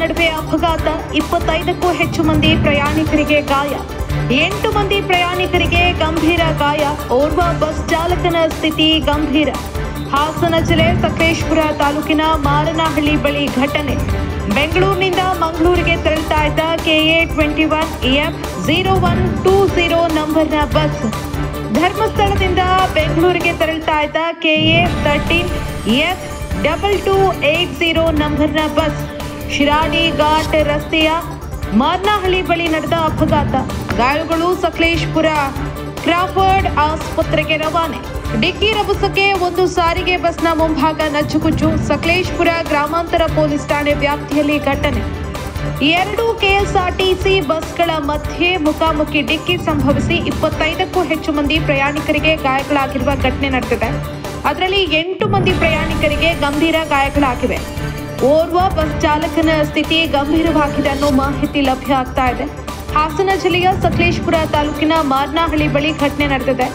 ನಡುವೆ ಅಪಘಾತ, 25ಕ್ಕೂ ಹೆಚ್ಚು ಮಂದಿ ಪ್ರಯಾಣಿಕರಿಗೆ ಗಾಯ, 8 ಮಂದಿ ಪ್ರಯಾಣಿಕರಿಗೆ ಗಂಭೀರ ಗಾಯ, ಓರ್ವ ಬಸ್ ಚಾಲಕನ ಸ್ಥಿತಿ ಗಂಭೀರ. ಹಾಸನ ಜಿಲ್ಲೆ ಸಕಲೇಶಪುರ ತಾಲೂಕಿನ ಮಾರನಹಳ್ಳಿ ಬಳಿ ಘಟನೆ. ಬೆಂಗಳೂರಿನಿಂದ ಮಂಗಳೂರಿಗೆ ತೆರಳುತ್ತಾ ಇದ್ದ KA 21F0120 ನಂಬರ್ನ ಬಸ್ ಧರ್ಮಸ್ಥಳದಿಂದ ಬೆಂಗಳೂರಿಗೆ ತೆರಳುತ್ತಾ ಇದ್ದ KA 13F2280 ನಂಬರ್ನ ಬಸ್ ಶಿರಾಡಿ ಘಾಟ್ ರಸ್ತೆಯ ಮಾರನಹಳ್ಳಿ ಬಳಿ ನಡೆದ ಅಪಘಾತ. ಗಾಯಾಳುಗಳು ಸಕಲೇಶಪುರ ಕ್ರಾಫರ್ಡ್ ಆಸ್ಪತ್ರೆಗೆ ರವಾನೆ. ಡಿಕ್ಕಿ ರಭಸಕ್ಕೆ ಒಂದು ಸಾರಿಗೆ ಬಸ್ನ ಮುಂಭಾಗ ನಚ್ಚುಗುಚ್ಚು. ಸಕಲೇಶಪುರ ಗ್ರಾಮಾಂತರ ಪೊಲೀಸ್ ಠಾಣೆ ವ್ಯಾಪ್ತಿಯಲ್ಲಿ ಘಟನೆ. 2 KSRTC ಬಸ್ಗಳ ಮಧ್ಯೆ ಮುಖಾಮುಖಿ ಡಿಕ್ಕಿ ಸಂಭವಿಸಿ 25ಕ್ಕೂ ಹೆಚ್ಚು ಮಂದಿ ಪ್ರಯಾಣಿಕರಿಗೆ ಗಾಯಗಳಾಗಿರುವ ಘಟನೆ ನಡೆದಿದೆ. ಅದರಲ್ಲಿ 8 ಮಂದಿ ಪ್ರಯಾಣಿಕರಿಗೆ ಗಂಭೀರ ಗಾಯಗಳಾಗಿವೆ. ಓರ್ವ ಬಸ್ ಚಾಲಕನ ಸ್ಥಿತಿ ಗಂಭೀರವಾಗಿದೆ ಅನ್ನೋ ಮಾಹಿತಿ ಲಭ್ಯ ಆಗ್ತಾ ಇದೆ. ಹಾಸನ ಜಿಲ್ಲೆಯ ಸಕಲೇಶಪುರ ತಾಲೂಕಿನ ಮಾರನಹಳ್ಳಿ ಬಳಿ ಘಟನೆ ನಡೆದಿದೆ.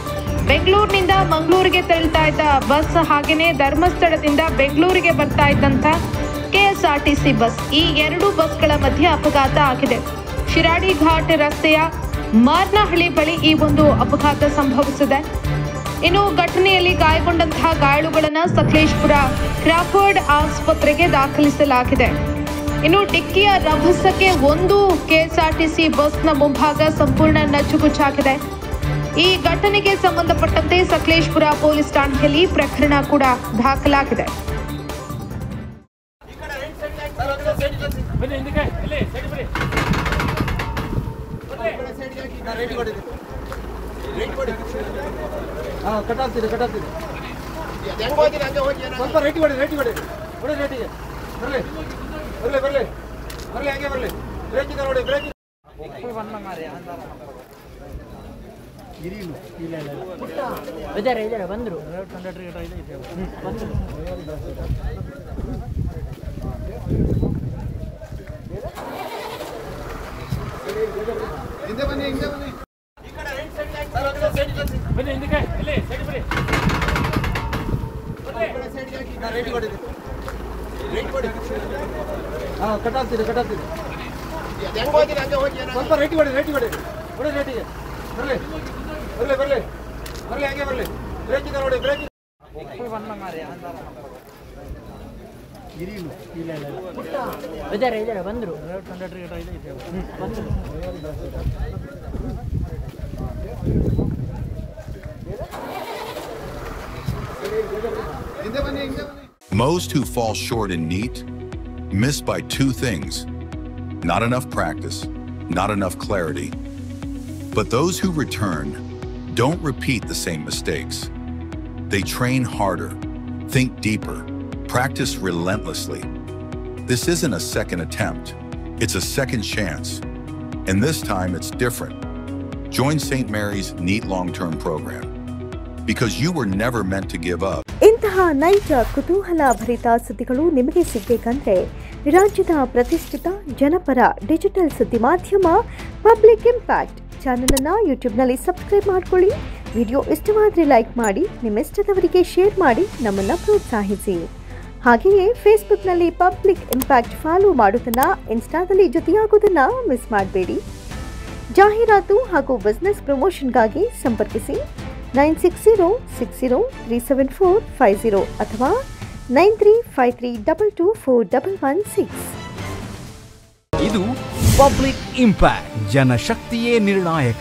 ಬೆಂಗಳೂರಿನಿಂದ ಮಂಗಳೂರಿಗೆ ತೆರಳುತ್ತಾ ಇದ್ದ ಬಸ್ ಹಾಗೆಯೇ ಧರ್ಮಸ್ಥಳದಿಂದ ಬೆಂಗಳೂರಿಗೆ ಬರ್ತಾ ಇದ್ದಂಥ KSRTC ಬಸ್, ಈ 2 ಬಸ್ಗಳ ಮಧ್ಯೆ ಅಪಘಾತ ಆಗಿದೆ. ಶಿರಾಡಿ ಘಾಟ್ ರಸ್ತೆಯ ಮಾರನಹಳ್ಳಿ ಬಳಿ ಈ ಒಂದು ಅಪಘಾತ ಸಂಭವಿಸಿದೆ. ಇನ್ನು ಘಟನೆಯಲ್ಲಿ ಗಾಯಗೊಂಡಂತಹ ಗಾಯಾಳುಗಳನ್ನು ಸಕಲೇಶಪುರ ಕ್ರಾಫರ್ಡ್ ಆಸ್ಪತ್ರೆಗೆ ದಾಖಲಿಸಲಾಗಿದೆ. ಇನ್ನು ಡಿಕ್ಕಿಯ ರಭಸಕ್ಕೆ ಒಂದು KSRTC ಬಸ್ನ ಮುಂಭಾಗ ಸಂಪೂರ್ಣ ನಚ್ಚುಗುಚ್ಚಾಗಿದೆ. ಈ ಘಟನೆಗೆ ಸಂಬಂಧಪಟ್ಟಂತೆ ಸಕಲೇಶಪುರ ಪೊಲೀಸ್ ಠಾಣೆಯಲ್ಲಿ ಪ್ರಕರಣ ಕೂಡ ದಾಖಲಾಗಿದೆ. ಬಂದ್ರು ಸ್ವಲ್ಪ ರೇಟಿ ಕೊಡಿ ರೇಟಿಗೆ ಬರಲಿ ಹಾಗೆ ಬರಲಿ ಬ್ರೇಕ್ ಇದೆ ನೋಡಿ ಬ್ರೇಕ್ ಬಂದ್ರು Most who fall short in NEET miss by 2 things: not enough practice, not enough clarity. But those who return don't repeat the same mistakes. They train harder, think deeper, practice relentlessly. This isn't a second attempt, it's a second chance. And this time it's different. Join St. Mary's NEET long-term program. Because you were never meant to give up. ಇಂತಹ ನೈಜ ಕುತೂಹಲ ಭರಿತ ಸುದ್ದಿಗಳು ನಿಮಗೆ ಸಿಗಬೇಕಂದ್ರೆ ರಾಜ್ಯದ ಪ್ರತಿಷ್ಠಿತ ಜನಪರ digital ಸುದ್ದಿ ಮಾಧ್ಯಮ ಪಬ್ಲಿಕ್ ಇಂಪ್ಯಾಕ್ಟ್ ಚಾನೆಲ್ ಅನ್ನು ಯೂಟ್ಯೂಬ್ನಲ್ಲಿ ಸಬ್ಸ್ಕ್ರೈಬ್ ಮಾಡಿಕೊಳ್ಳಿ. ವಿಡಿಯೋ ಇಷ್ಟವಾದರೆ ಲೈಕ್ ಮಾಡಿ, ನಿಮ್ಮ ಇಷ್ಟದವರಿಗೆ ಶೇರ್ ಮಾಡಿ ನಮ್ಮನ್ನು ಪ್ರೋತ್ಸಾಹಿಸಿ. ಹಾಗೆಯೇ ಫೇಸ್ಬುಕ್ನಲ್ಲಿ ಪಬ್ಲಿಕ್ ಇಂಪ್ಯಾಕ್ಟ್ ಫಾಲೋ ಮಾಡೋದನ್ನು, ಇನ್ಸ್ಟಾದಲ್ಲಿ ಜೊತೆಯಾಗೋದನ್ನು ಮಿಸ್ ಮಾಡಬೇಡಿ. ಜಾಹೀರಾತು ಹಾಗೂ ಬಿಸ್ನೆಸ್ ಪ್ರಮೋಷನ್ಗಾಗಿ ಸಂಪರ್ಕಿಸಿ 9606037450 ಅಥವಾ 9353224116. ಇದು ಪಬ್ಲಿಕ್ ಇಂಪ್ಯಾಕ್ಟ್, ಜನಶಕ್ತಿಯೇ ನಿರ್ಣಾಯಕ.